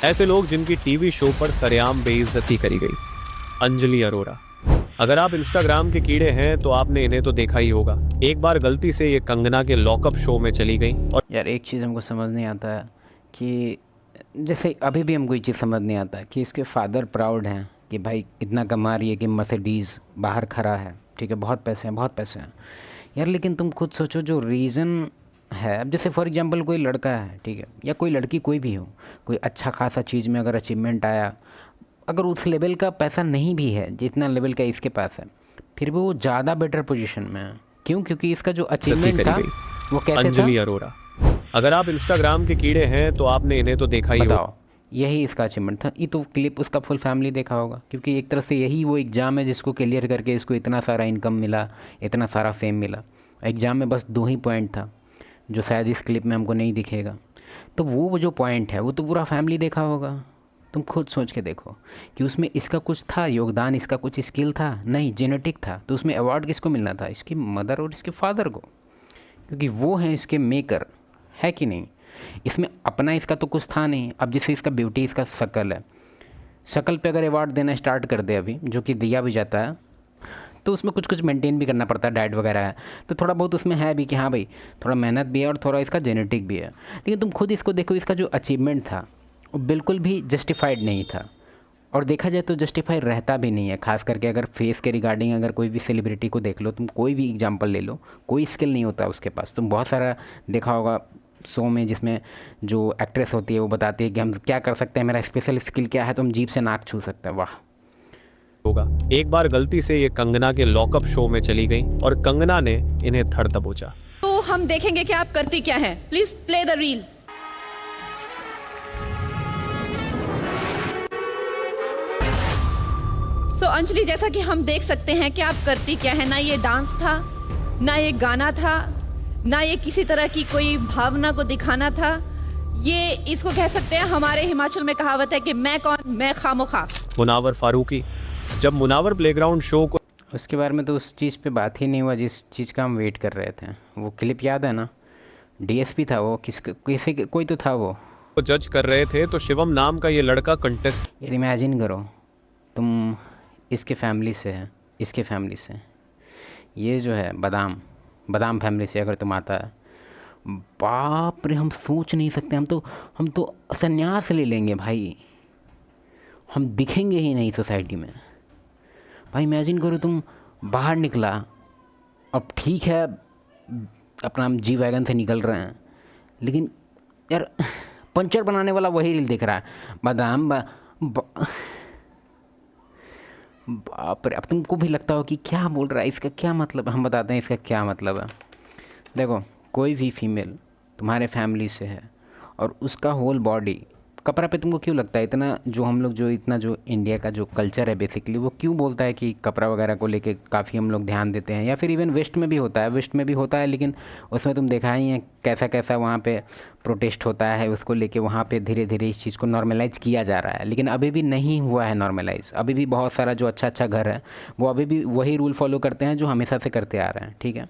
ऐसे लोग जिनकी टीवी शो पर सरेआम बेइज्जती करी गई। अंजलि अरोरा। अगर आप इंस्टाग्राम के कीड़े हैं तो आपने इन्हें तो देखा ही होगा। एक बार गलती से ये कंगना के लॉकअप शो में चली गई और यार एक चीज़ हमको समझ नहीं आता है कि जैसे अभी भी हमको ये चीज़ समझ नहीं आता कि इसके फादर प्राउड हैं कि भाई इतना कमा रही है कि मर्सिडीज़ बाहर खड़ा है, ठीक है, बहुत पैसे हैं, बहुत पैसे हैं यार। लेकिन तुम खुद सोचो जो रीज़न है, अब जैसे फॉर एग्जांपल कोई लड़का है, ठीक है, या कोई लड़की, कोई भी हो, कोई अच्छा खासा चीज़ में अगर अचीवमेंट आया, अगर उस लेवल का पैसा नहीं भी है जितना लेवल का इसके पास है, फिर भी वो ज़्यादा बेटर पोजीशन में है। क्यों? क्योंकि इसका जो बेइज्जती अचीवमेंट करी था गई। वो कैसे था, अंजलि अरोरा। अगर आप इंस्टाग्राम के कीड़े हैं तो आपने इन्हें तो देखा ही होगा। बताओ। यही इसका अचीवमेंट था। ये तो क्लिप उसका फुल फैमिली देखा होगा, क्योंकि एक तरह से यही वो एग्ज़ाम है जिसको क्लियर करके इसको इतना सारा इनकम मिला, इतना सारा फेम मिला। एग्ज़ाम में बस 2 ही पॉइंट था जो शायद इस क्लिप में हमको नहीं दिखेगा। तो वो जो पॉइंट है वो तो पूरा फैमिली देखा होगा। तुम खुद सोच के देखो कि उसमें इसका कुछ था योगदान, इसका कुछ स्किल था? नहीं, जेनेटिक था। तो उसमें अवार्ड किसको मिलना था? इसकी मदर और इसके फादर को, क्योंकि वो हैं इसके मेकर, है कि नहीं? इसमें अपना इसका तो कुछ था नहीं। अब जैसे इसका ब्यूटी, इसका शक्ल है, शक्ल पे अगर अवार्ड देना स्टार्ट कर दे अभी, जो कि दिया भी जाता है, तो उसमें कुछ कुछ मेंटेन भी करना पड़ता है, डाइट वगैरह है, तो थोड़ा बहुत उसमें है भी कि हाँ भाई थोड़ा मेहनत भी है और थोड़ा इसका जेनेटिक भी है। लेकिन तुम खुद इसको देखो, इसका जो अचीवमेंट था वो बिल्कुल भी जस्टिफाइड नहीं था। और देखा जाए तो जस्टिफाई रहता भी नहीं है, खास करके अगर फेस के रिगार्डिंग अगर कोई भी सेलिब्रिटी को देख लो, तुम कोई भी एग्जांपल ले लो, कोई स्किल नहीं होता उसके पास। तुम बहुत सारा देखा होगा शो में जिसमें जो एक्ट्रेस होती है वो बताती है कि हम क्या कर सकते हैं, मेरा स्पेशल स्किल क्या है, तो हम जीभ से नाक छू सकते हैं। वाह। होगा। एक बार गलती से ये कंगना के लॉकअप शो में चली गई और कंगना ने इन्हें धर दबोचा। तो हम देखेंगे कि आप करती क्या हैं। Please play the reel. So Anjali, जैसा कि हम देख सकते हैं कि आप करती क्या है। ना ये डांस था, ना ये गाना था, ना ये किसी तरह की कोई भावना को दिखाना था। ये इसको कह सकते हैं, हमारे हिमाचल में कहावत है कि मैं कौन, मैं खामोखा। मुनावर फारूकी। जब मुनावर प्लेग्राउंड शो को उसके बारे में तो उस चीज़ पे बात ही नहीं हुआ जिस चीज़ का हम वेट कर रहे थे। वो क्लिप याद है ना, डीएसपी था वो, किसी कोई तो था वो। जज कर रहे थे तो शिवम नाम का ये लड़का कंटेस्ट। यार इमेजिन करो तुम इसके फैमिली से है, इसके फैमिली से, ये जो है बादाम फैमिली से अगर तुम आता है, बाप रे, हम सोच नहीं सकते। हम तो संन्यास ले लेंगे भाई, हम दिखेंगे ही नहीं सोसाइटी में। भाई इमेजिन करो तुम बाहर निकला, अब ठीक है अपना हम जी वैगन से निकल रहे हैं, लेकिन यार पंचर बनाने वाला वही रील दिख रहा है, बाप रे। अब तुमको भी लगता हो कि क्या बोल रहा है, इसका क्या मतलब है? हम बताते हैं इसका क्या मतलब है। देखो, कोई भी फीमेल तुम्हारे फैमिली से है और उसका होल बॉडी, कपड़ा पे तुमको क्यों लगता है इतना, जो हम लोग जो इतना जो इंडिया का जो कल्चर है बेसिकली, वो क्यों बोलता है कि कपड़ा वगैरह को लेके काफ़ी हम लोग ध्यान देते हैं? या फिर इवन वेस्ट में भी होता है, वेस्ट में भी होता है, लेकिन उसमें तुम देखा ही है कैसा कैसा वहाँ पे प्रोटेस्ट होता है उसको लेके। वहाँ पे धीरे धीरे इस चीज़ को नॉर्मलाइज़ किया जा रहा है, लेकिन अभी भी नहीं हुआ है नॉर्मलाइज़। अभी भी बहुत सारा जो अच्छा अच्छा घर है वो अभी भी वही रूल फॉलो करते हैं जो हमेशा से करते आ रहे हैं, ठीक है।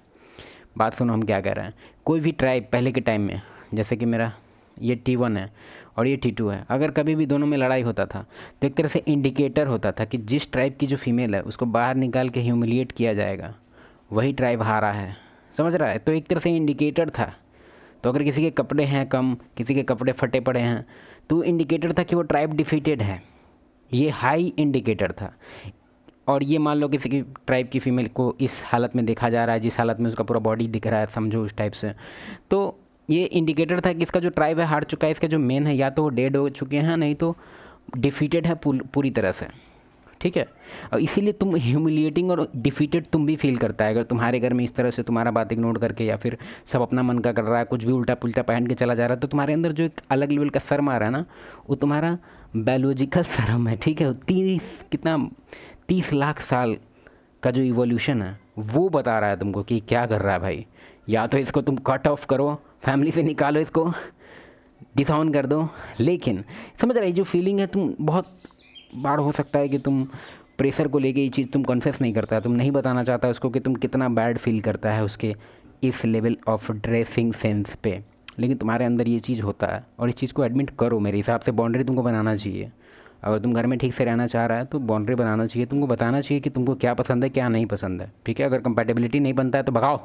बात सुनो हम क्या कह रहे हैं। कोई भी ट्राइब पहले के टाइम में, जैसे कि मेरा ये T1 है और ये T2 है, अगर कभी भी दोनों में लड़ाई होता था तो एक तरह से इंडिकेटर होता था कि जिस ट्राइब की जो फीमेल है उसको बाहर निकाल के ह्यूमिलिएट किया जाएगा, वही ट्राइब हारा है। समझ रहा है? तो एक तरह से इंडिकेटर था। तो अगर किसी के कपड़े हैं कम, किसी के कपड़े फटे पड़े हैं, तो इंडिकेटर था कि वो ट्राइब डिफीटेड है। ये हाई इंडिकेटर था। और ये मान लो किसी की ट्राइब की फ़ीमेल को इस हालत में देखा जा रहा है, जिस हालत में उसका पूरा बॉडी दिख रहा है, समझो उस टाइप से, तो ये इंडिकेटर था कि इसका जो ट्राइब है हार चुका है, इसका जो मेन है या तो वो डेड हो चुके हैं, नहीं तो डिफीटेड है पूरी तरह से, ठीक है। और इसीलिए तुम ह्यूमिलिएटिंग और डिफीटेड तुम भी फील करता है अगर तुम्हारे घर में इस तरह से तुम्हारा बात इग्नोर करके या फिर सब अपना मन का कर रहा है, कुछ भी उल्टा पुल्टा पहन के चला जा रहा है, तो तुम्हारे अंदर जो एक अलग लेवल का शर्म आ रहा है ना, वो तुम्हारा बायोलॉजिकल शर्म है, ठीक है। 30 लाख साल का जो इवोल्यूशन है वो बता रहा है तुमको कि क्या कर रहा है भाई। या तो इसको तुम कट ऑफ करो, फैमिली से निकालो, इसको डिसऑन कर दो। लेकिन समझ रहे जो फीलिंग है, तुम बहुत बार हो सकता है कि तुम प्रेशर को लेके ये चीज़ तुम कन्फेस नहीं करता, तुम नहीं बताना चाहता उसको कि तुम कितना बैड फील करता है उसके इस लेवल ऑफ ड्रेसिंग सेंस पे। लेकिन तुम्हारे अंदर ये चीज़ होता है और इस चीज़ को एडमिट करो। मेरे हिसाब से बाउंड्री तुमको बनाना चाहिए। अगर तुम घर में ठीक से रहना चाह रहा है तो बाउंड्री बनाना चाहिए, तुमको बताना चाहिए कि तुमको क्या पसंद है क्या नहीं पसंद है, ठीक है। अगर कंपैटिबिलिटी नहीं बनता है तो भगाओ।